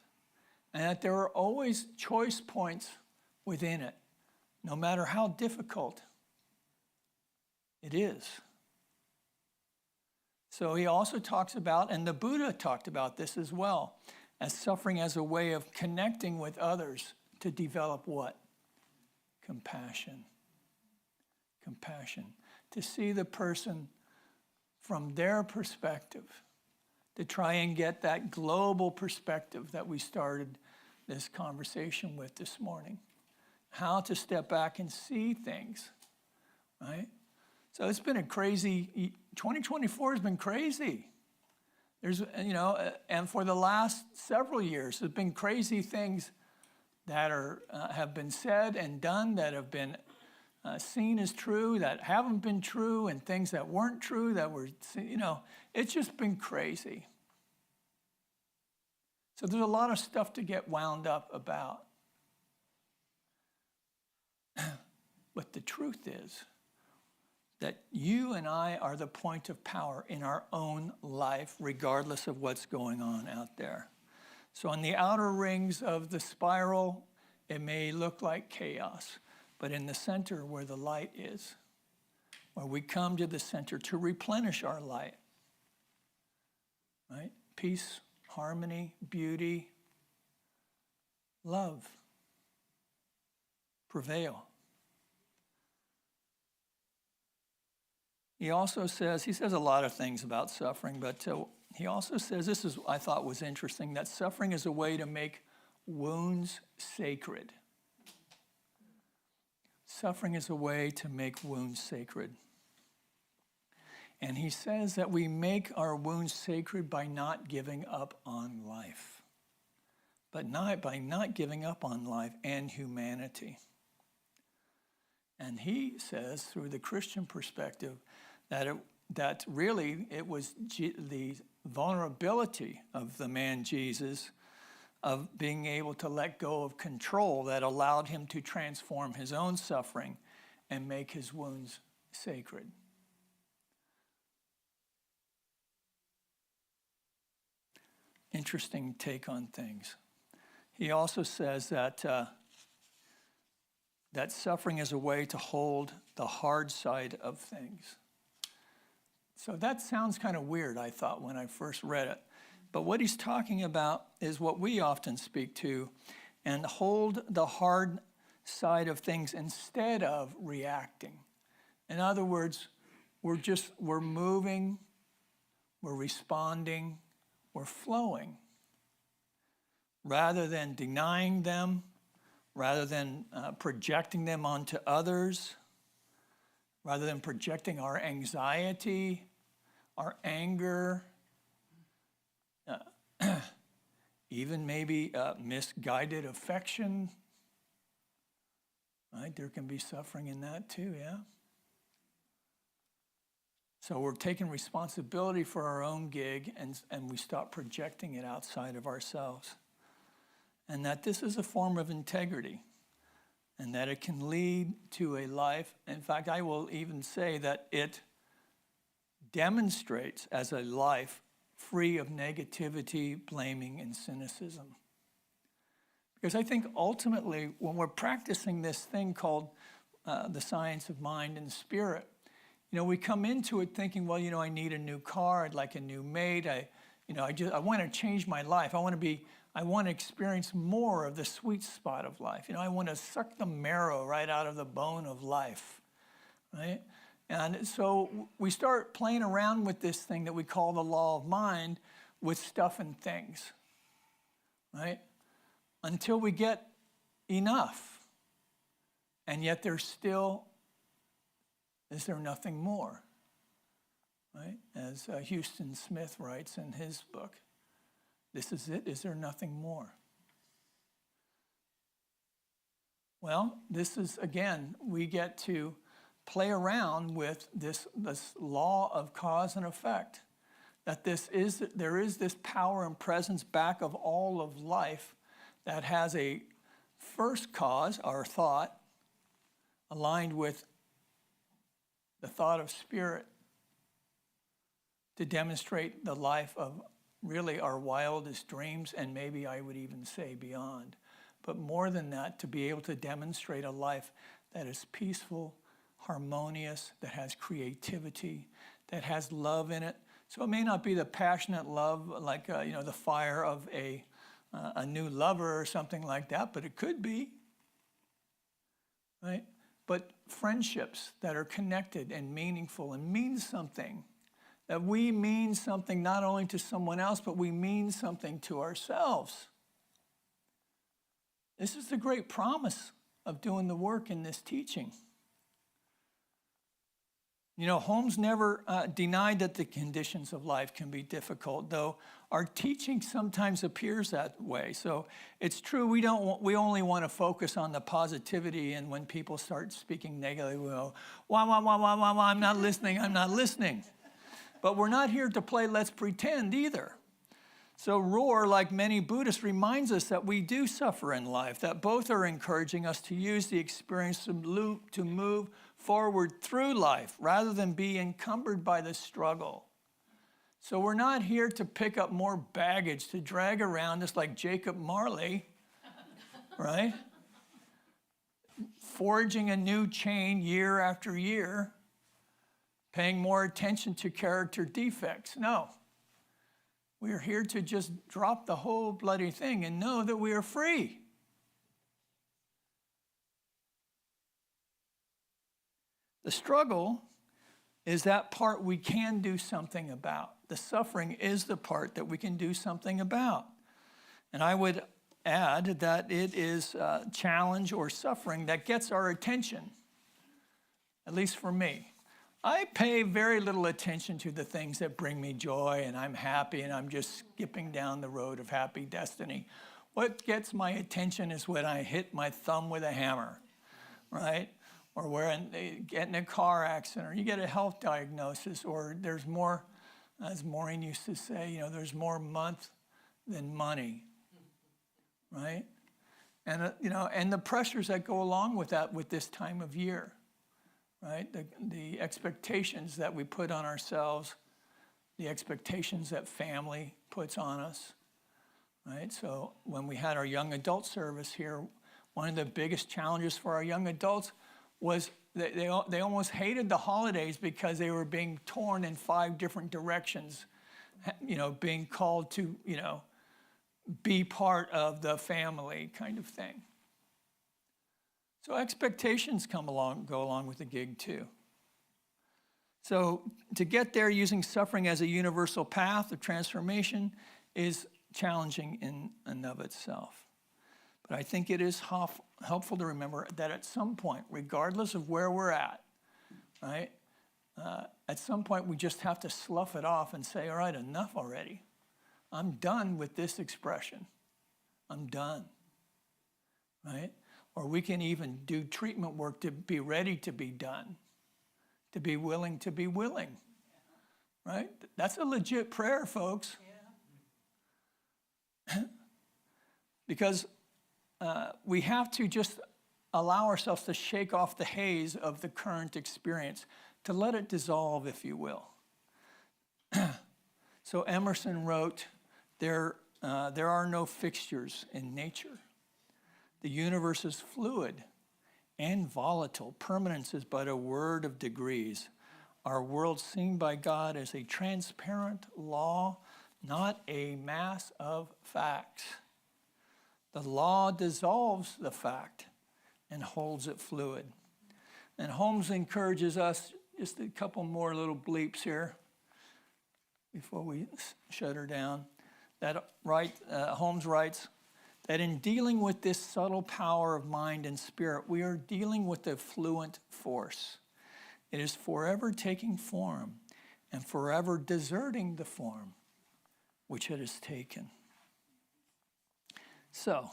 and that there are always choice points within it, no matter how difficult it is. So he also talks about, and the Buddha talked about this as well, as suffering as a way of connecting with others to develop what? Compassion. Compassion. To see the person from their perspective, to try and get that global perspective that we started this conversation with this morning. How to step back and see things, right? So it's been a crazy, 2024 has been crazy. There's, and for the last several years, there's been crazy things that have been said and done that have been seen as true, that haven't been true, and things that weren't true that were, it's just been crazy. So there's a lot of stuff to get wound up about. But the truth is that you and I are the point of power in our own life, regardless of what's going on out there. So on the outer rings of the spiral, it may look like chaos, but in the center where the light is, where we come to the center to replenish our light, right? Peace, harmony, beauty, love prevail. He also says, he says a lot of things about suffering, but he also says, this is, I thought was interesting, that suffering is a way to make wounds sacred. Suffering is a way to make wounds sacred. And he says that we make our wounds sacred by not giving up on life, but by not giving up on life and humanity. And he says, through the Christian perspective, that really it was the vulnerability of the man Jesus, of being able to let go of control, that allowed him to transform his own suffering and make his wounds sacred. Interesting take on things. He also says that that suffering is a way to hold the hard side of things. So that sounds kind of weird, I thought, when I first read it. But what he's talking about is what we often speak to, and hold the hard side of things instead of reacting. In other words, we're moving, we're responding, we're flowing. Rather than denying them, rather than projecting them onto others, rather than projecting our anxiety, our anger, even maybe misguided affection, right? There can be suffering in that too, yeah? So we're taking responsibility for our own gig, and we stop projecting it outside of ourselves. And that this is a form of integrity, and that it can lead to a life. In fact, I will even say that it demonstrates as a life free of negativity, blaming, and cynicism. Because I think ultimately, when we're practicing this thing called the science of mind and spirit, we come into it thinking, well, I need a new car, I'd like a new mate, I want to change my life. I want to experience more of the sweet spot of life. I want to suck the marrow right out of the bone of life, right? And so we start playing around with this thing that we call the law of mind with stuff and things, right? Until we get enough. And yet is there nothing more, right? As Houston Smith writes in his book, this is it, is there nothing more? Well, this is, again, we get to play around with this law of cause and effect, that there is this power and presence back of all of life that has a first cause, our thought, aligned with the thought of spirit, to demonstrate the life of really our wildest dreams, and maybe I would even say beyond. but more than that, to be able to demonstrate a life that is peaceful, harmonious, that has creativity, that has love in it. So it may not be the passionate love like, the fire of a new lover or something like that, but it could be, right? But friendships that are connected and meaningful and mean something, that we mean something not only to someone else, but we mean something to ourselves. This is the great promise of doing the work in this teaching. Holmes never denied that the conditions of life can be difficult, though our teaching sometimes appears that way. So it's true, we only want to focus on the positivity, and when people start speaking negatively, we go, wah, I'm not listening. But we're not here to play let's pretend either. So Rohr, like many Buddhists, reminds us that we do suffer in life, that both are encouraging us to use the experience to move forward through life rather than be encumbered by the struggle. So we're not here to pick up more baggage to drag around us like Jacob Marley, right? Forging a new chain year after year, paying more attention to character defects. No. We are here to just drop the whole bloody thing and know that we are free. The struggle is that part we can do something about. The suffering is the part that we can do something about. And I would add that it is challenge or suffering that gets our attention, at least for me. I pay very little attention to the things that bring me joy and I'm happy and I'm just skipping down the road of happy destiny. What gets my attention is when I hit my thumb with a hammer, right? Or when they get in a car accident, or you get a health diagnosis, or there's more, as Maureen used to say, there's more month than money, right? And, and the pressures that go along with that with this time of year. Right? The expectations that we put on ourselves, the expectations that family puts on us, right? So when we had our young adult service here, one of the biggest challenges for our young adults was that they almost hated the holidays because they were being torn in 5 different directions, being called to, be part of the family kind of thing. So expectations go along with the gig too. So to get there using suffering as a universal path of transformation is challenging in and of itself. But I think it is helpful to remember that at some point, regardless of where we're at, right, at some point we just have to slough it off and say, all right, enough already. I'm done with this expression. I'm done, right? Or we can even do treatment work to be ready to be done, to be willing, right? That's a legit prayer, folks. Yeah. Because we have to just allow ourselves to shake off the haze of the current experience, to let it dissolve, if you will. So Emerson wrote, there are no fixtures in nature. The universe is fluid and volatile. Permanence is but a word of degrees. Our world seen by God as a transparent law, not a mass of facts. The law dissolves the fact and holds it fluid. And Holmes encourages us, just a couple more little bleeps here before we shut her down. Holmes writes, that in dealing with this subtle power of mind and spirit, we are dealing with a fluent force. It is forever taking form and forever deserting the form which it has taken. So,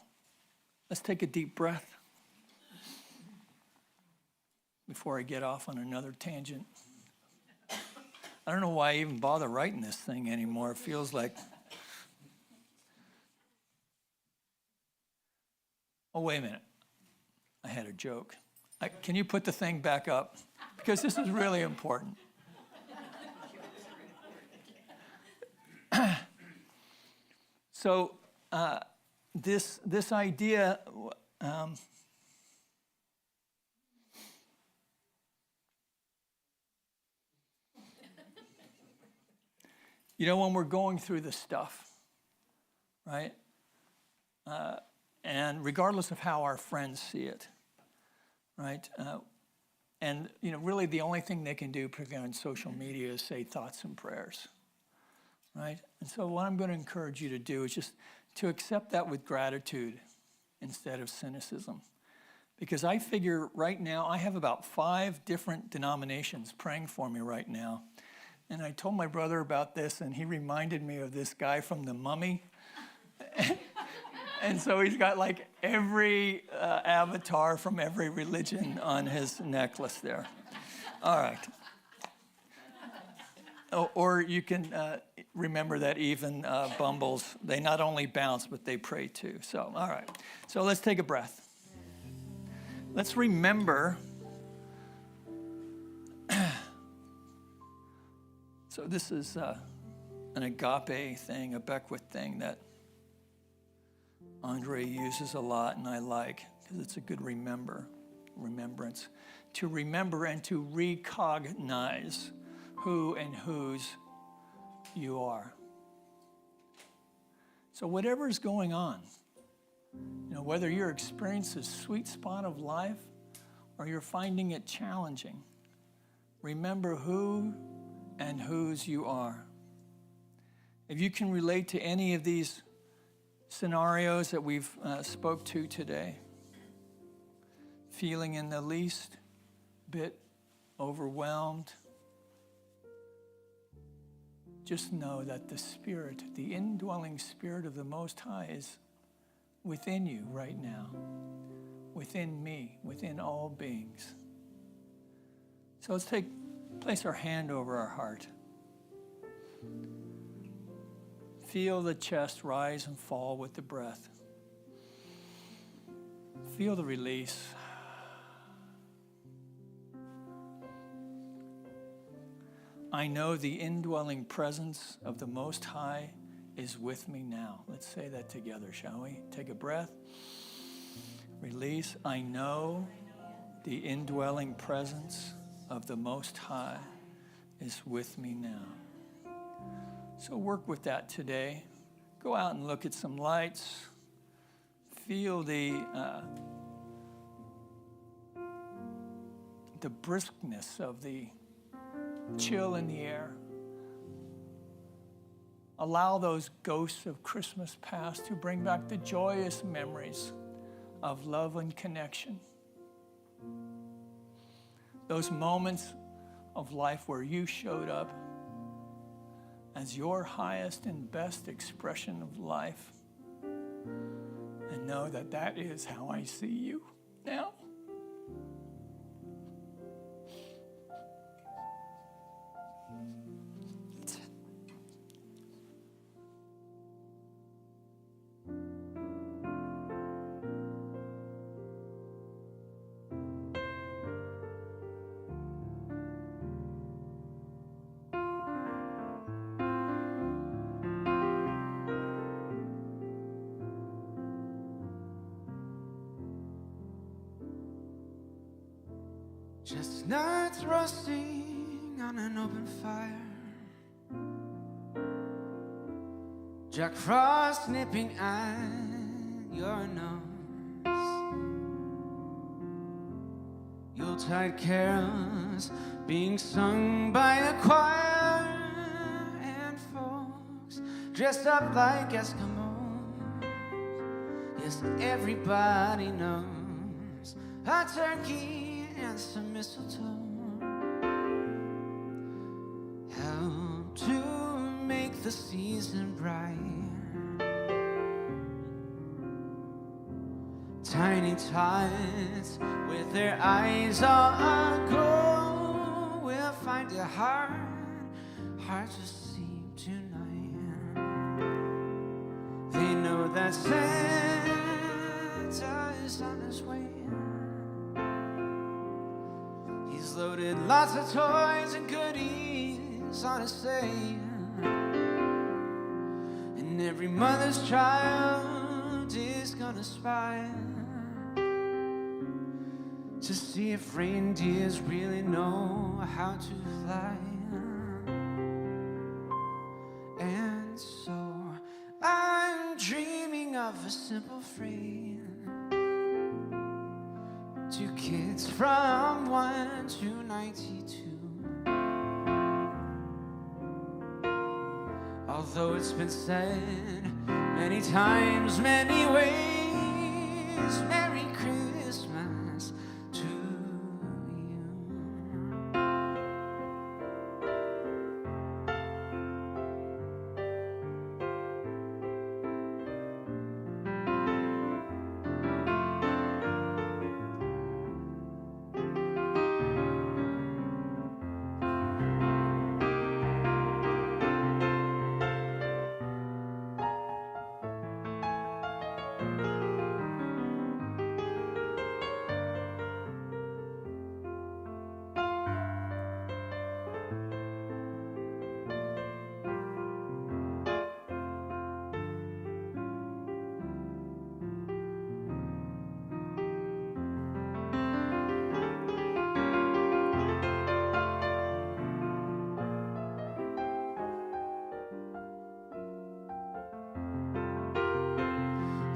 let's take a deep breath before I get off on another tangent. I don't know why I even bother writing this thing anymore. It feels like... Oh, wait a minute. I had a joke. Can you put the thing back up? Because this is really important. So this idea You know, when we're going through this stuff, right? And regardless of how our friends see it, right? And, you know, really the only thing they can do, particularly on social media, is say thoughts and prayers, right? And so what I'm going to encourage you to do is just to accept that with gratitude instead of cynicism. Because I figure right now, I have about 5 different denominations praying for me right now. And I told my brother about this, and he reminded me of this guy from The Mummy. And so he's got like every avatar from every religion on his necklace there. All right. Or you can remember that even Bumbles, they not only bounce, but they pray too. So, all right. So let's take a breath. Let's remember. So this is an agape thing, a Beckwith thing that Andre uses a lot, and I like, because it's a good remembrance. To remember and to recognize who and whose you are. So whatever is going on, you know, whether you're experiencing a sweet spot of life or you're finding it challenging, remember who and whose you are. If you can relate to any of these scenarios that we've spoke to today, feeling in the least bit overwhelmed, just know that the Spirit, the indwelling Spirit of the Most High is within you right now, within me, within all beings. So let's place our hand over our heart. Feel the chest rise and fall with the breath. Feel the release. I know the indwelling presence of the Most High is with me now. Let's say that together, shall we? Take a breath. Release. I know the indwelling presence of the Most High is with me now. So work with that today. Go out and look at some lights. Feel the briskness of the chill in the air. Allow those ghosts of Christmas past to bring back the joyous memories of love and connection. Those moments of life where you showed up as your highest and best expression of life. And know that that is how I see you now. That's it. Chestnuts roasting on an open fire, Jack Frost nipping at your nose, Yuletide carols being sung by a choir, and folks dressed up like Eskimos. Yes, everybody knows a turkey and some mistletoe help to make the season bright. Tiny tots with their eyes all aglow will find it hard to sleep tonight. They know that Santa is on his way. He's loaded lots of toys and goodies on his sleigh, and every mother's child is gonna spy to see if reindeers really know how to fly. And so I'm dreaming of a simple phrase. 2 kids from 1 to 92. Although it's been said many times, many ways, Merry Christmas to you.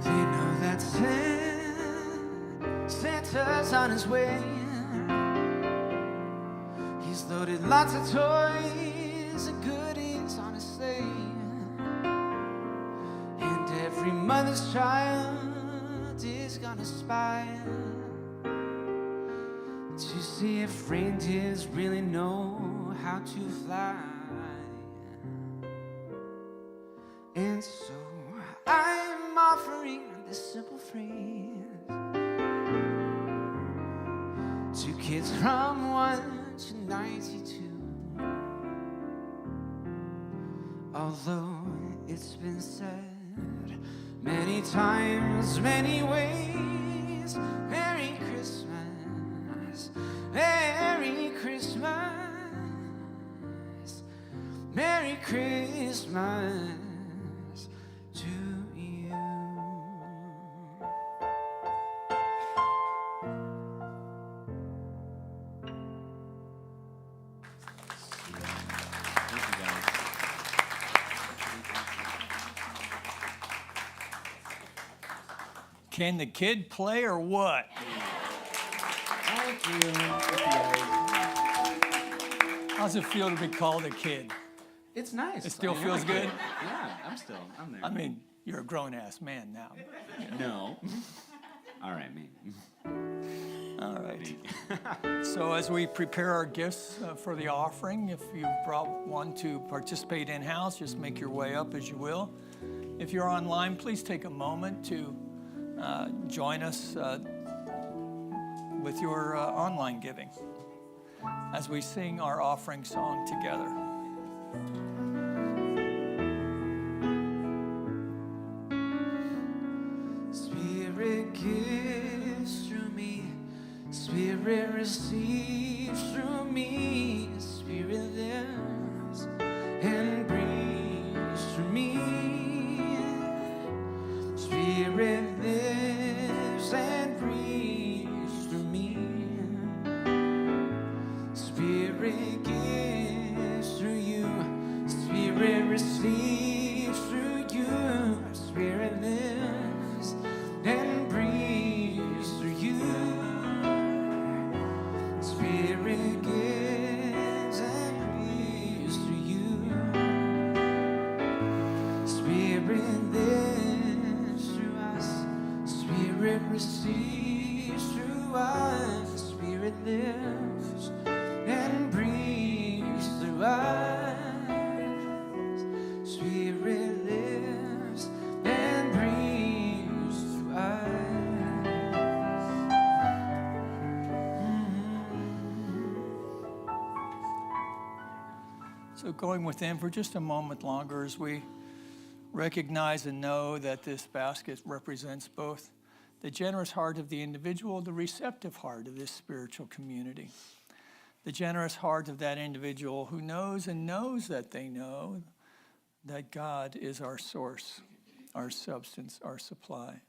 They know that Santa's on his way. He's loaded lots of toys and goodies on his sleigh. And every mother's child is gonna spy to see if reindeers really know how to fly. And so I'm offering this simple phrase. 2 kids from 1 to 92. Although it's been said many times, many ways, Merry Christmas, Merry Christmas, Merry Christmas to you. Can the kid play or what? Thank you. How's it feel to be called a kid? It's nice. It still feels good? Yeah, I'm there. I mean, you're a grown-ass man now. No. All right, me. All right. So as we prepare our gifts for the offering, if you brought one to participate in-house, just make your way up as you will. If you're online, please take a moment to join us with your online giving as we sing our offering song together. Spirit gives through me, Spirit receives through me, Spirit lives and breathes through me. Spirit lives and breathes through me. Spirit gives through you, Spirit receives through you, Spirit lives and breathes through you. Spirit gives and breathes through you. Spirit lives through us. Spirit receives through us. Spirit lives and breathes through us. Spirit lives and breathes through us. So going within for just a moment longer as we recognize and know that this basket represents both the generous heart of the individual, the receptive heart of this spiritual community. The generous heart of that individual who knows and knows that they know that God is our source, our substance, our supply.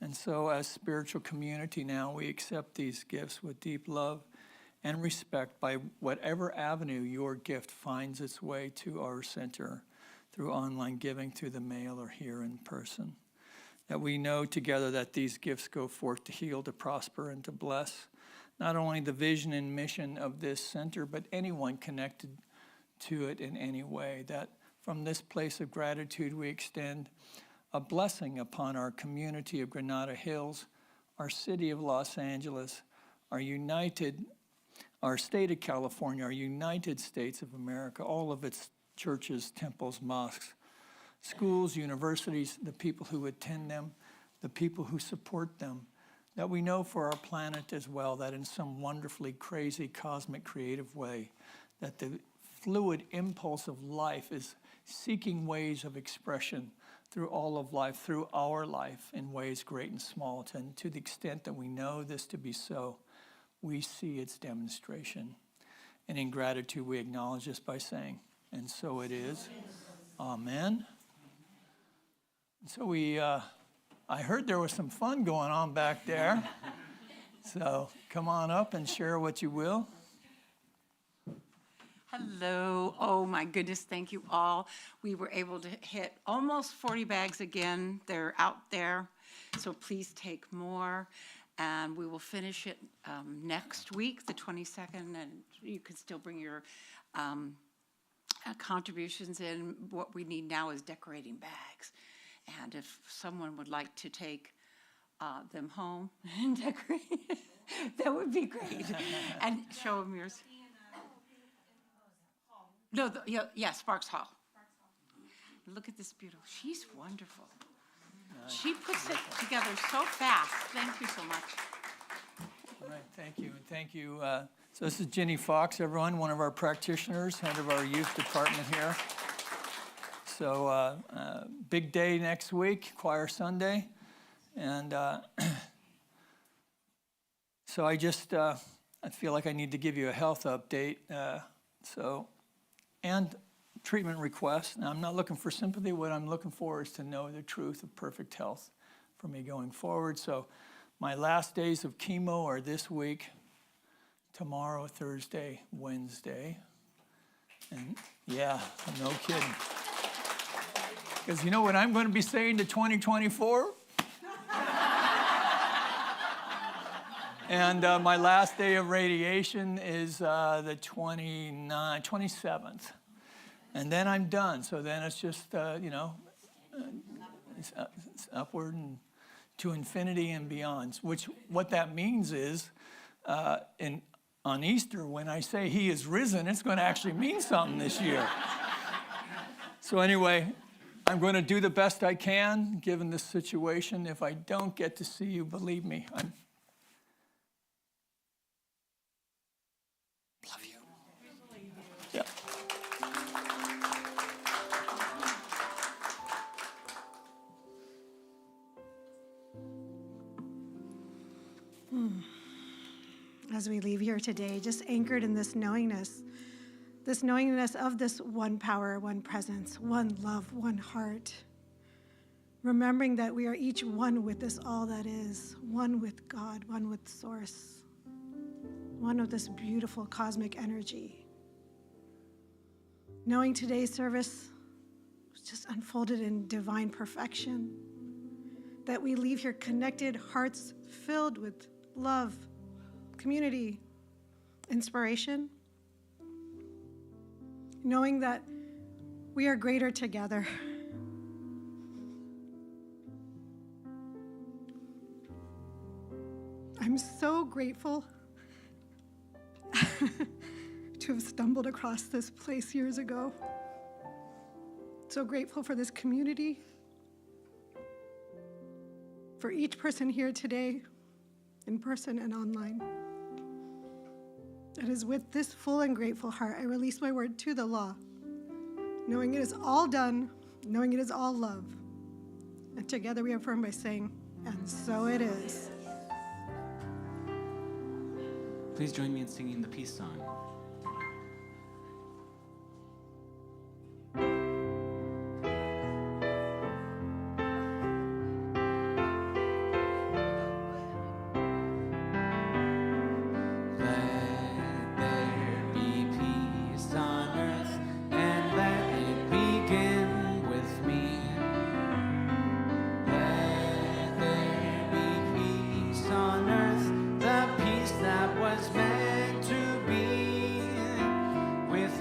And so as spiritual community now, we accept these gifts with deep love and respect by whatever avenue your gift finds its way to our center, through online giving, through the mail, or here in person. That we know together that these gifts go forth to heal, to prosper, and to bless not only the vision and mission of this center, but anyone connected to it in any way. That from this place of gratitude, we extend a blessing upon our community of Granada Hills, our city of Los Angeles, our state of California, our United States of America, all of its churches, temples, mosques, schools, universities, the people who attend them, the people who support them. That we know for our planet as well, that in some wonderfully crazy, cosmic, creative way, that the fluid impulse of life is seeking ways of expression through all of life, through our life, in ways great and small. And to the extent that we know this to be so, we see its demonstration. And in gratitude, we acknowledge this by saying, and so it is. Amen. So I heard there was some fun going on back there. So come on up and share what you will. Hello. Oh, my goodness. Thank you all. We were able to hit almost 40 bags again. They're out there. So please take more. And we will finish it next week, the 22nd. And you can still bring your contributions in. What we need now is decorating bags. And if someone would like to take them home and decorate, that would be great. And show them yours. No, Sparks Hall. Look at this beautiful. She's wonderful. She puts it together so fast. Thank you so much. All right, thank you. And thank you. So this is Ginny Fox, everyone, one of our practitioners, head of our youth department here. So big day next week, Choir Sunday. And so I feel like I need to give you a health update. And treatment requests. Now, I'm not looking for sympathy. What I'm looking for is to know the truth of perfect health for me going forward. So my last days of chemo are this week, tomorrow, Thursday, Wednesday. And yeah, no kidding. Because you know what I'm going to be saying to 2024? And my last day of radiation is the 27th. And then I'm done. So then it's just, it's upward and to infinity and beyond. What that means is, on Easter, when I say he is risen, it's going to actually mean something this year. So anyway, I'm going to do the best I can, given this situation. If I don't get to see you, believe me, love you. Yeah. As we leave here today, just anchored in this knowingness of this one power, one presence, one love, one heart. Remembering that we are each one with this all that is, one with God, one with Source, one of this beautiful cosmic energy. Knowing today's service was just unfolded in divine perfection, that we leave here connected, hearts filled with love, community, inspiration, knowing that we are greater together. I'm so grateful to have stumbled across this place years ago. So grateful for this community, for each person here today, in person and online. It is with this full and grateful heart I release my word to the law, knowing it is all done, knowing it is all love. And together we affirm by saying, and so it is. Please join me in singing the peace song.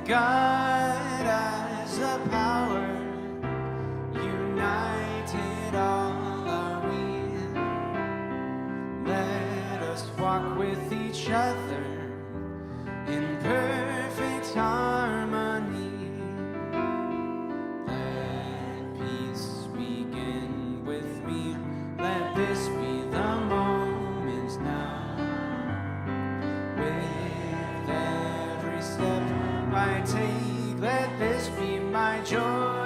God as the power, united all are we. Let us walk with each other in perfect harmony. Let peace begin with me. Let this be the moment now. With every step I take, let this be my joy.